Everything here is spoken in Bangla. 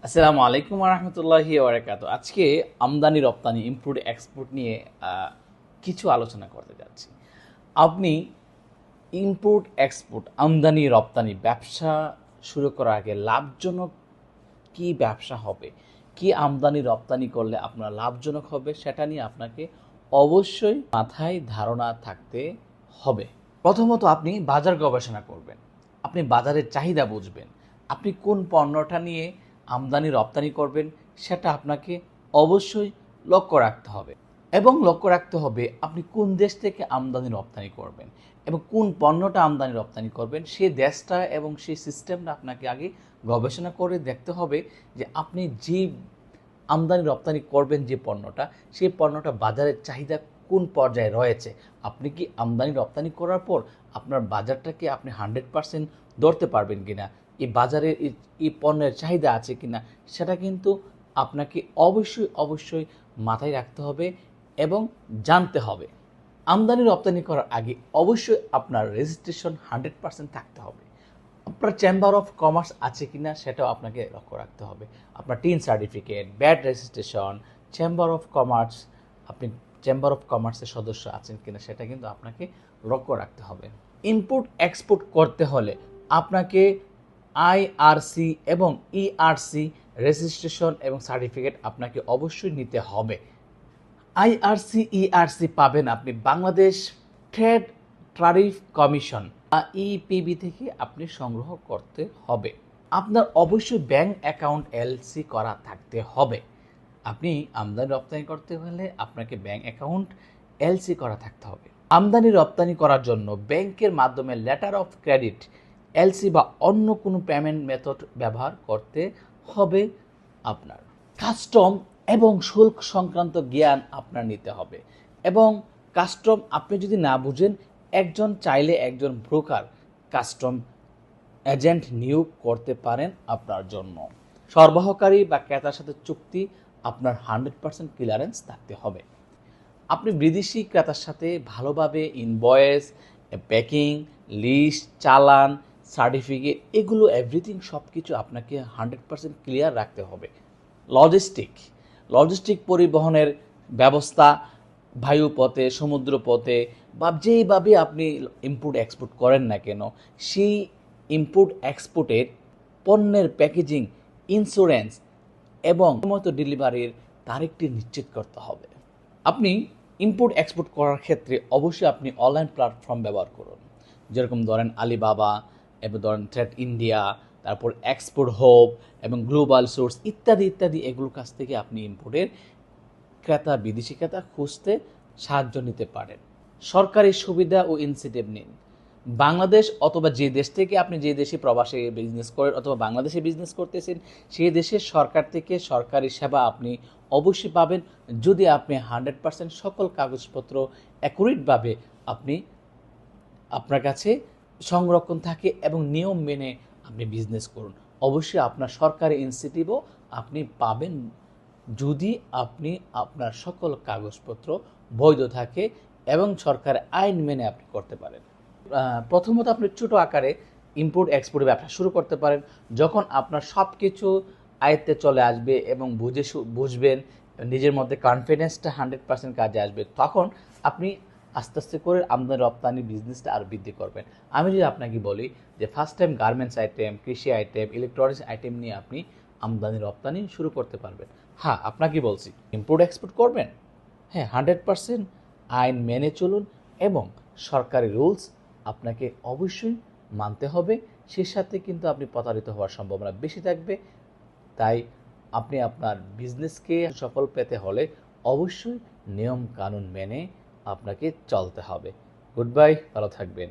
আসসালামু আলাইকুম রহমতুল্লাহি ওবরাকাতুহু। আজকে আমদানি রপ্তানি ইম্পোর্ট এক্সপোর্ট নিয়ে কিছু আলোচনা করতে যাচ্ছি। আপনি ইম্পোর্ট এক্সপোর্ট আমদানি রপ্তানি ব্যবসা শুরু করার আগে লাভজনক কি ব্যবসা হবে, কি আমদানি রপ্তানি করলে আপনার লাভজনক হবে, সেটা নিয়ে আপনাকে অবশ্যই মাথায় ধারণা থাকতে হবে। প্রথমত আপনি বাজার গবেষণা করবেন, আপনি বাজারের চাহিদা বুঝবেন, আপনি কোন পণ্যটা নিয়ে আমদানি রপ্তানি করবেন সেটা আপনাকে অবশ্যই লক্ষ্য রাখতে হবে। এবং লক্ষ্য রাখতে হবে আপনি কোন দেশ থেকে আমদানি রপ্তানি করবেন এবং কোন পণ্যটা আমদানি রপ্তানি করবেন সেই দেশটা এবং সেই সিস্টেমটা আপনাকে আগে গবেষণা করে দেখতে হবে যে আপনি যে আমদানি রপ্তানি করবেন যে পণ্যটা, সেই পণ্যটা বাজারের চাহিদা কোন পর্যায়ে রয়েছে। আপনি কি আমদানি রপ্তানি করার পর আপনার বাজারটাকে আপনি 100% ধরতে পারবেন কিনা, এই বাজারে এই পণ্যের চাহিদা আছে কিনা, সেটা কিন্তু আপনাকে অবশ্যই মাথায় রাখতে হবে এবং জানতে হবে। আমদানি রপ্তানি করার আগে অবশ্যই আপনার রেজিস্ট্রেশন 100% থাকতে হবে। আপনার চেম্বার অফ কমার্স আছে কিনা সেটাও আপনাকে লক্ষ্য রাখতে হবে। আপনার tin certificate, bat registration, chamber of commerce, আপনি চেম্বার অফ কমার্সের সদস্য আছেন কিনা সেটা কিন্তু আপনাকে লক্ষ্য রাখতে হবে। ইম্পোর্ট এক্সপোর্ট করতে হলে আপনাকে আইআরসি এবং ইআরসি রেজিস্ট্রেশন এবং সার্টিফিকেট আপনাকে অবশ্যই নিতে হবে। আইআরসি ইআরসি পাবেন আপনি Bangladesh trade tariff commission EPB থেকে আপনি সংগ্রহ করতে হবে। আপনার অবশ্যই ব্যাংক অ্যাকাউন্ট এলসি করা থাকতে হবে। আপনি আমদানি রপ্তানি করতে হলে আপনাকে ব্যাংক অ্যাকাউন্ট এলসি করা থাকতে হবে। আমদানি রপ্তানি করার জন্য ব্যাংকের মাধ্যমে লেটার অফ ক্রেডিট, এলসি বা অন্য কোনো পেমেন্ট মেথড ব্যবহার করতে হবে। আপনার কাস্টম এবং শুল্ক সংক্রান্ত জ্ঞান আপনার নিতে হবে। এবং কাস্টম আপনি যদি না বুঝেন, একজন ব্রোকার কাস্টম এজেন্ট নিয়োগ করতে পারেন আপনার জন্য। সরবরাহকারী বা ক্রেতার সাথে চুক্তি আপনার 100% ক্লিয়ারেন্স থাকতে হবে। আপনি বিদেশি ক্রেতার সাথে ভালোভাবে ইনভয়েস, প্যাকিং, লিস্ট, চালান, সার্টিফিকেট, এগুলো এভরিথিং সব কিছু আপনাকে 100% ক্লিয়ার রাখতে হবে। লজিস্টিক পরিবহনের ব্যবস্থা বায়ুপথে, সমুদ্রপথে বা যেইভাবে আপনি ইম্পোর্ট এক্সপোর্ট করেন না কেন, সেই ইম্পোর্ট এক্সপোর্টের পণ্যের প্যাকেজিং, ইন্স্যুরেন্স এবং মতো ডেলিভারির তারিখটি নিশ্চিত করতে হবে। আপনি ইম্পোর্ট এক্সপোর্ট করার ক্ষেত্রে অবশ্যই আপনি অনলাইন প্ল্যাটফর্ম ব্যবহার করুন, যেরকম ধরেন আলিবাবা এবং ধরেন ট্রেড ইন্ডিয়া, তারপর এক্সপোর্ট হোপ এবং গ্লোবাল সোর্স ইত্যাদি এগুলোর কাছ থেকে আপনি ইম্পোর্টের বিদেশি ক্রেতা খুঁজতে সাহায্য নিতে পারেন। সরকারি সুবিধা ও ইনসেন্টিভ নিন। বাংলাদেশ অথবা যে দেশ থেকে আপনি যে দেশে প্রবাসে বিজনেস করেন অথবা বাংলাদেশে বিজনেস করতেছেন, সেই দেশের সরকার থেকে সরকারি সেবা আপনি অবশ্যই পাবেন যদি আপনি 100% সকল কাগজপত্র অ্যাকুরেটভাবে আপনার কাছে সংরক্ষণ থাকে এবং নিয়ম মেনে আপনি বিজনেস করুন। অবশ্যই আপনার সরকারি ইনসেন্টিভও আপনি পাবেন যদি আপনি আপনার সকল কাগজপত্র বৈধ থাকে এবং সরকার আইন মেনে আপনি করতে পারেন। প্রথমত আপনি ছোট আকারে ইম্পোর্ট এক্সপোর্টের ব্যবসা শুরু করতে পারেন। যখন আপনার সব কিছু আয়ত্তে চলে আসবে এবং বুঝবেন, নিজের মধ্যে কনফিডেন্সটা 100% কাজে আসবে, তখন আপনি আস্তে করে আমদানি রপ্তানি বিজনেসটা আরও বৃদ্ধি করবেন। আমি যদি আপনাকে বলি যে ফার্স্ট টাইম গার্মেন্টস আইটেম, কৃষি আইটেম, ইলেকট্রনিক্স আইটেম নিয়ে আপনি আমদানি রপ্তানি শুরু করতে পারবেন। হ্যাঁ, আপনাকে বলছি ইম্পোর্ট এক্সপোর্ট করবেন, হ্যাঁ 100% আইন মেনে চলুন এবং সরকারি রুলস আপনাকে অবশ্যই মানতে হবে। সে সাথে কিন্তু আপনি প্রতারিত হওয়ার সম্ভাবনা বেশি থাকবে। তাই আপনি আপনার বিজনেসকে সফল পেতে হলে অবশ্যই নিয়ম কানুন মেনে আপনাকে চলতে হবে। গুড বাই, ভালো থাকবেন।